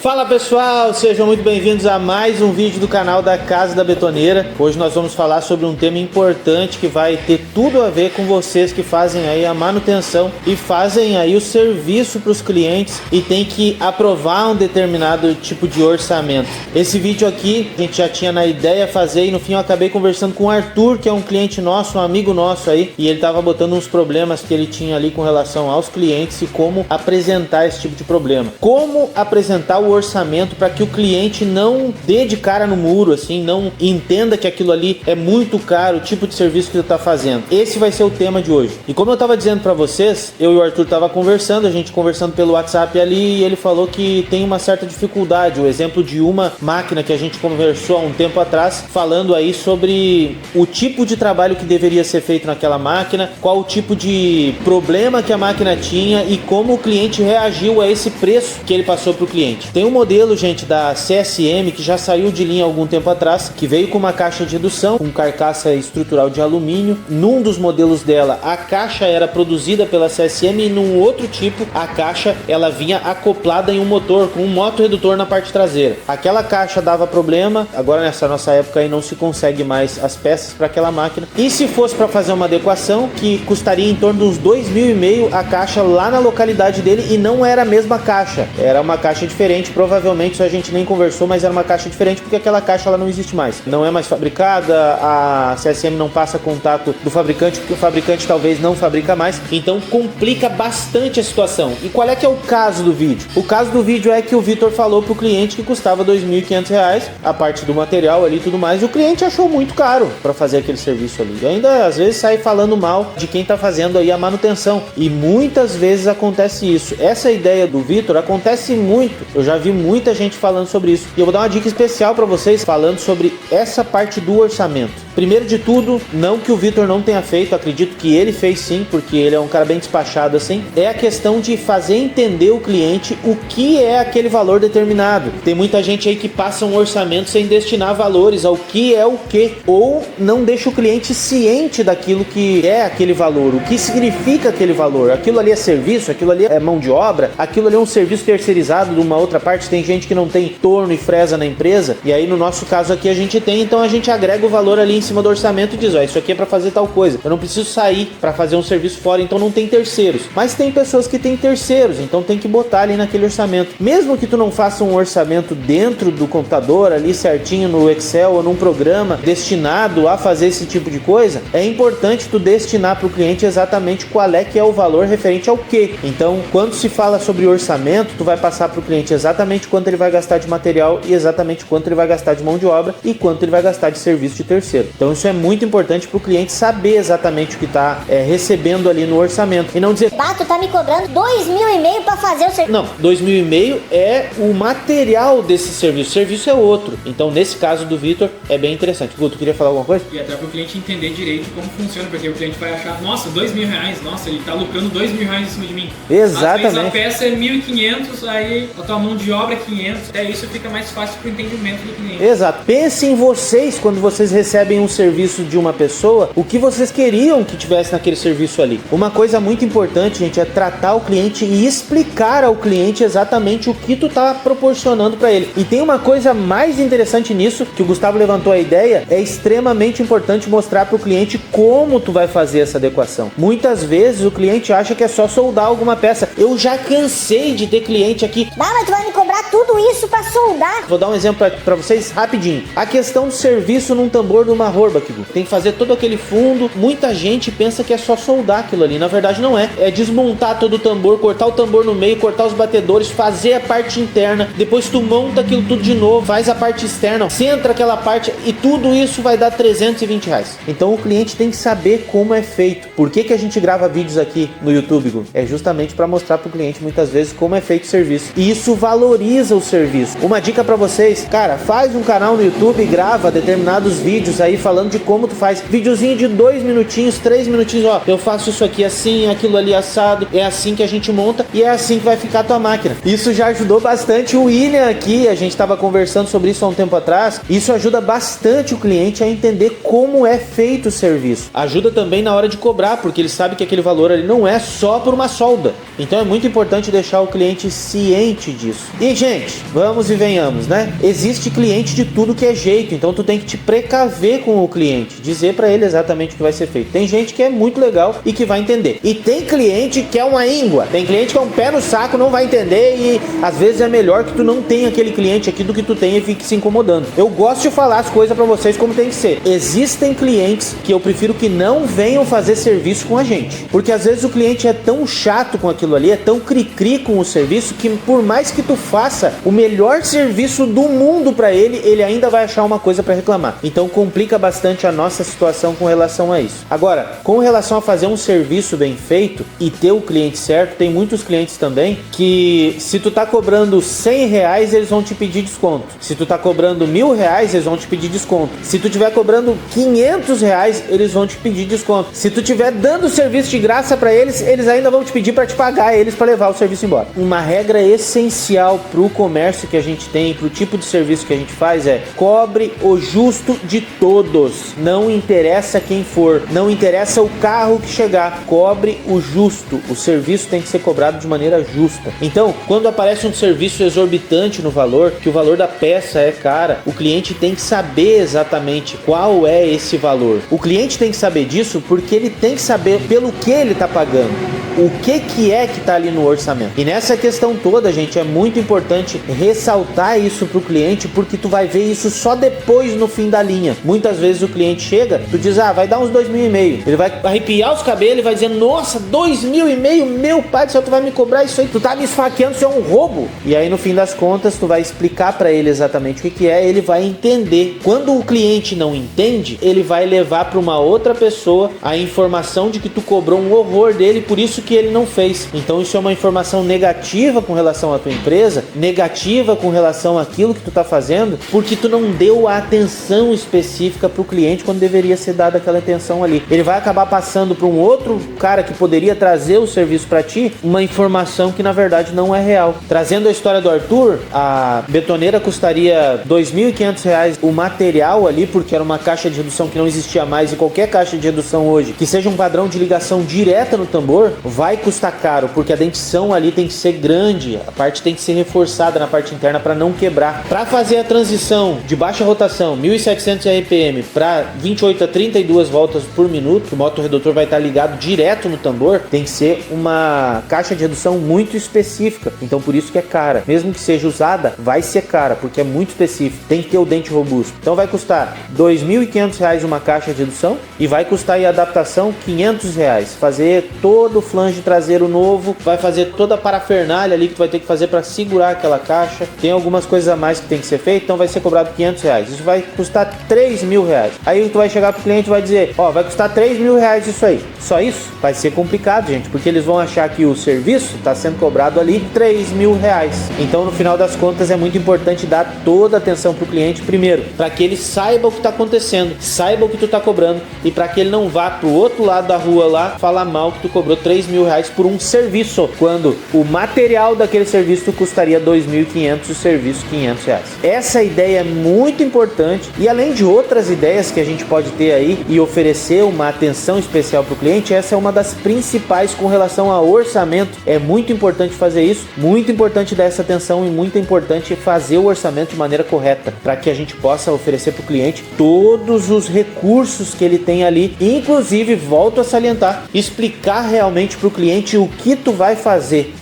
Fala pessoal, sejam muito bem-vindos a mais um vídeo do canal da Casa da Betoneira. Hoje nós vamos falar sobre um tema importante que vai ter tudo a ver com vocês que fazem aí a manutenção e fazem aí o serviço para os clientes e tem que aprovar um determinado tipo de orçamento. Esse vídeo aqui a gente já tinha na ideia fazer e no fim eu acabei conversando com o Arthur, que é um cliente nosso, um amigo nosso aí, e ele tava botando uns problemas que ele tinha ali com relação aos clientes e como apresentar esse tipo de problema. Como apresentar o orçamento para que o cliente não dê de cara no muro, assim, não entenda que aquilo ali é muito caro, o tipo de serviço que tu tá fazendo. Esse vai ser o tema de hoje. E como eu tava dizendo para vocês, eu e o Arthur tava conversando, a gente conversando pelo WhatsApp ali, e ele falou que tem uma certa dificuldade. O exemplo de uma máquina que a gente conversou há um tempo atrás, falando aí sobre o tipo de trabalho que deveria ser feito naquela máquina, qual o tipo de problema que a máquina tinha e como o cliente reagiu a esse preço que ele passou para o cliente. Tem um modelo, gente, da CSM que já saiu de linha há algum tempo atrás, que veio com uma caixa de indução, com carcaça estrutural de alumínio. Num dos modelos dela, a caixa era produzida pela CSM e num outro tipo, a caixa ela vinha acoplada em um motor, com um motorredutor na parte traseira. Aquela caixa dava problema, agora nessa nossa época aí não se consegue mais as peças para aquela máquina. E se fosse para fazer uma adequação, que custaria em torno de uns R$2.500 a caixa lá na localidade dele, e não era a mesma caixa, era uma caixa diferente. Provavelmente isso a gente nem conversou, mas era uma caixa diferente porque aquela caixa ela não existe mais, não é mais fabricada, a CSM não passa contato do fabricante porque o fabricante talvez não fabrica mais, então complica bastante a situação. E qual é que é o caso do vídeo? O caso do vídeo é que o Vitor falou pro cliente que custava R$2.500 a parte do material ali e tudo mais, e o cliente achou muito caro para fazer aquele serviço ali, e ainda às vezes sai falando mal de quem tá fazendo aí a manutenção, e muitas vezes acontece isso. Essa ideia do Vitor acontece muito, eu já vi muita gente falando sobre isso, e eu vou dar uma dica especial para vocês falando sobre essa parte do orçamento. Primeiro de tudo, não que o Vitor não tenha feito, acredito que ele fez sim, porque ele é um cara bem despachado assim, é a questão de fazer entender o cliente o que é aquele valor determinado. Tem muita gente aí que passa um orçamento sem destinar valores ao que é o que, ou não deixa o cliente ciente daquilo que é aquele valor, o que significa aquele valor. Aquilo ali é serviço, aquilo ali é mão de obra, aquilo ali é um serviço terceirizado de uma outra parte. Tem gente que não tem torno e fresa na empresa, e aí no nosso caso aqui a gente tem, então a gente agrega o valor ali em cima do orçamento e diz, ó, isso aqui é para fazer tal coisa, eu não preciso sair para fazer um serviço fora, então não tem terceiros. Mas tem pessoas que têm terceiros, então tem que botar ali naquele orçamento. Mesmo que tu não faça um orçamento dentro do computador ali certinho no Excel ou num programa destinado a fazer esse tipo de coisa, é importante tu destinar para o cliente exatamente qual é que é o valor referente ao que. Então, quando se fala sobre orçamento, tu vai passar para o cliente exatamente quanto ele vai gastar de material e exatamente quanto ele vai gastar de mão de obra e quanto ele vai gastar de serviço de terceiro. Então isso é muito importante para o cliente saber exatamente o que está recebendo ali no orçamento e não dizer, tu tá me cobrando R$2.500 para fazer o serviço. Não, R$2.500 é o material desse serviço, o serviço é outro. Então nesse caso do Vitor é bem interessante. Guto, tu queria falar alguma coisa? E até para o cliente entender direito como funciona, porque o cliente vai achar, nossa, R$2.000, nossa, ele tá lucrando R$2.000 em cima de mim. Exatamente. Às vezes a peça é 1.500, aí a tua mão de obra é 500, isso fica mais fácil pro entendimento do cliente. Exato. Pense em vocês quando vocês recebem um serviço de uma pessoa, o que vocês queriam que tivesse naquele serviço ali. Uma coisa muito importante, gente, é tratar o cliente e explicar ao cliente exatamente o que tu tá proporcionando para ele. E tem uma coisa mais interessante nisso, que o Gustavo levantou a ideia, é extremamente importante mostrar pro cliente como tu vai fazer essa adequação. Muitas vezes o cliente acha que é só soldar alguma peça. Eu já cansei de ter cliente aqui, mas tu vai me cobrar tudo isso para soldar? Vou dar um exemplo para vocês rapidinho. A questão do serviço num tambor de uma Horbach, tem que fazer todo aquele fundo. Muita gente pensa que é só soldar aquilo ali, na verdade não é. É desmontar todo o tambor, cortar o tambor no meio, cortar os batedores, fazer a parte interna, depois tu monta aquilo tudo de novo, faz a parte externa, centra aquela parte, e tudo isso vai dar R$320. Então o cliente tem que saber como é feito. Por que a gente grava vídeos aqui no YouTube? É justamente para mostrar para o cliente muitas vezes como é feito o serviço, e isso valoriza o serviço. Uma dica pra vocês, cara, faz um canal no YouTube e grava determinados vídeos aí falando de como tu faz. Videozinho de 2 minutinhos, 3 minutinhos, ó, eu faço isso aqui assim, aquilo ali assado, é assim que a gente monta e é assim que vai ficar a tua máquina. Isso já ajudou bastante o William aqui, a gente tava conversando sobre isso há um tempo atrás. Isso ajuda bastante o cliente a entender como é feito o serviço. Ajuda também na hora de cobrar, porque ele sabe que aquele valor ali não é só por uma solda. Então é muito importante deixar o cliente ciente disso. E, gente, vamos e venhamos, né? Existe cliente de tudo que é jeito, então tu tem que te precaver com o cliente, dizer pra ele exatamente o que vai ser feito. Tem gente que é muito legal e que vai entender. E tem cliente que é uma íngua. Tem cliente que é um pé no saco, não vai entender e às vezes é melhor que tu não tenha aquele cliente aqui do que tu tenha e fique se incomodando. Eu gosto de falar as coisas pra vocês como tem que ser. Existem clientes que eu prefiro que não venham fazer serviço com a gente, porque às vezes o cliente é tão chato com aquilo ali, é tão cri-cri com o serviço, que por mais que tu faça o melhor serviço do mundo pra ele, ele ainda vai achar uma coisa pra reclamar. Então complica bastante a nossa situação com relação a isso. Agora, com relação a fazer um serviço bem feito e ter o cliente certo, tem muitos clientes também que se tu tá cobrando R$100, eles vão te pedir desconto. Se tu tá cobrando R$1.000, eles vão te pedir desconto. Se tu tiver cobrando R$500, eles vão te pedir desconto. Se tu tiver dando serviço de graça pra eles, eles ainda vão te pedir pra te pagar eles pra levar o serviço embora. Uma regra essencial pro comércio que a gente tem, pro tipo de serviço que a gente faz é: cobre o justo de todos. Não interessa quem for, não interessa o carro que chegar, cobre o justo. O serviço tem que ser cobrado de maneira justa. Então, quando aparece um serviço exorbitante no valor, que o valor da peça é cara, o cliente tem que saber exatamente qual é esse valor. O cliente tem que saber disso porque ele tem que saber pelo que ele está pagando, o que é que está ali no orçamento. E nessa questão toda, gente, é muito importante ressaltar isso pro cliente, porque tu vai ver isso só depois no fim da linha. Muitas vezes o cliente chega, tu diz, vai dar uns R$2.500. Ele vai arrepiar os cabelos e vai dizer, nossa, R$2.500, meu pai do céu, tu vai me cobrar isso aí, tu tá me esfaqueando, isso é um roubo. E aí no fim das contas, tu vai explicar pra ele exatamente o que é, ele vai entender. Quando o cliente não entende, ele vai levar pra uma outra pessoa a informação de que tu cobrou um horror dele, por isso que ele não fez. Então isso é uma informação negativa com relação à tua empresa, negativa com relação àquilo que tu tá fazendo, porque tu não deu a atenção específica pro cliente quando deveria ser dada aquela atenção ali. Ele vai acabar passando para um outro cara que poderia trazer o serviço para ti, uma informação que na verdade não é real. Trazendo a história do Arthur, a betoneira custaria R$2.500 o material ali, porque era uma caixa de redução que não existia mais, e qualquer caixa de redução hoje que seja um padrão de ligação direta no tambor vai custar caro, porque a dentição ali tem que ser grande, a parte tem que ser reforçada na parte interna para não quebrar. Para fazer a transição de baixa rotação 1700 RPM para 28 a 32 voltas por minuto, que o moto redutor vai estar ligado direto no tambor, tem que ser uma caixa de redução muito específica, então por isso que é cara. Mesmo que seja usada, vai ser cara, porque é muito específico, tem que ter o dente robusto. Então vai custar R$2.500 uma caixa de redução e vai custar aí a adaptação R$500. Fazer todo o flange traseiro novo, vai fazer toda a parafernália ali que tu vai ter que fazer para segurar aquela caixa. Tem algumas coisas a mais que tem que ser feito, então vai ser cobrado R$500. Isso vai custar R$3.000. Aí tu vai chegar pro cliente e vai dizer, vai custar R$3.000 isso aí. Só isso? Vai ser complicado, gente, porque eles vão achar que o serviço está sendo cobrado ali R$3.000. Então no final das contas é muito importante dar toda a atenção pro cliente primeiro, para que ele saiba o que está acontecendo, saiba o que tu tá cobrando, e para que ele não vá pro outro lado da rua lá falar mal que tu cobrou R$3.000 por um serviço, quando o material daquele serviço custaria R$2.500 e o serviço R$500. Essa ideia é muito importante, e além de outras ideias que a gente pode ter aí e oferecer uma atenção especial para o cliente, essa é uma das principais com relação ao orçamento. É muito importante fazer isso, muito importante dar essa atenção e muito importante fazer o orçamento de maneira correta, para que a gente possa oferecer para o cliente todos os recursos que ele tem ali, inclusive, volto a salientar, explicar realmente para o cliente o que tu vai fazer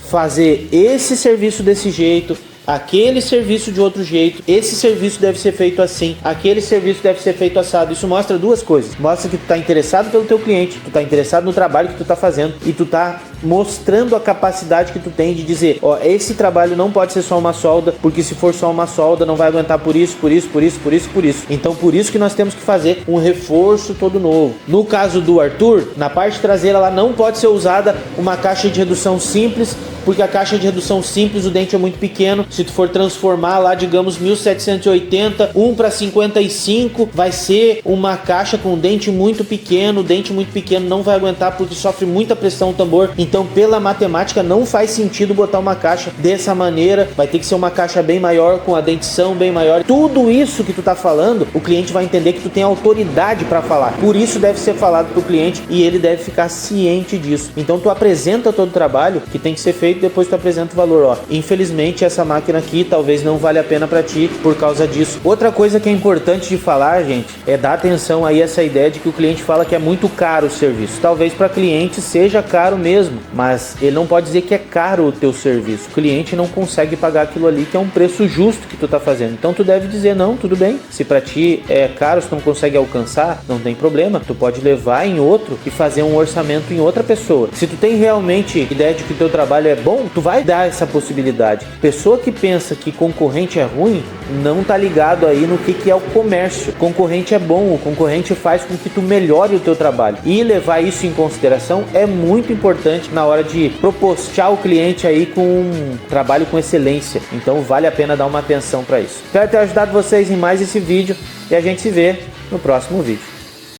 esse serviço desse jeito, aquele serviço de outro jeito, esse serviço deve ser feito assim, aquele serviço deve ser feito assado. Isso mostra duas coisas: mostra que tu tá interessado pelo teu cliente, tu tá interessado no trabalho que tu tá fazendo e tu tá mostrando a capacidade que tu tem de dizer, ó, esse trabalho não pode ser só uma solda, porque se for só uma solda não vai aguentar por isso. Então por isso que nós temos que fazer um reforço todo novo. No caso do Arthur, na parte traseira ela não pode ser usada uma caixa de redução simples, porque a caixa de redução simples, o dente é muito pequeno. Se tu for transformar lá, digamos, 1780, 1:55, vai ser uma caixa com dente muito pequeno. O dente muito pequeno não vai aguentar porque sofre muita pressão o tambor. Então, pela matemática, não faz sentido botar uma caixa dessa maneira. Vai ter que ser uma caixa bem maior, com a dentição bem maior. Tudo isso que tu tá falando, o cliente vai entender que tu tem autoridade para falar. Por isso deve ser falado pro cliente e ele deve ficar ciente disso. Então, tu apresenta todo o trabalho que tem que ser feito, depois tu apresenta o valor, ó. Infelizmente essa máquina aqui talvez não vale a pena para ti por causa disso. Outra coisa que é importante de falar, gente, é dar atenção aí a essa ideia de que o cliente fala que é muito caro o serviço. Talvez para cliente seja caro mesmo, mas ele não pode dizer que é caro o teu serviço. O cliente não consegue pagar aquilo ali que é um preço justo que tu tá fazendo. Então tu deve dizer, não, tudo bem, se para ti é caro, se tu não consegue alcançar, não tem problema, tu pode levar em outro e fazer um orçamento em outra pessoa. Se tu tem realmente ideia de que o teu trabalho é bom, tu vai dar essa possibilidade. Pessoa que pensa que concorrente é ruim, não tá ligado aí no que é o comércio. Concorrente é bom, o concorrente faz com que tu melhore o teu trabalho. E levar isso em consideração é muito importante na hora de propostear o cliente aí com um trabalho com excelência. Então vale a pena dar uma atenção para isso. Espero ter ajudado vocês em mais esse vídeo e a gente se vê no próximo vídeo.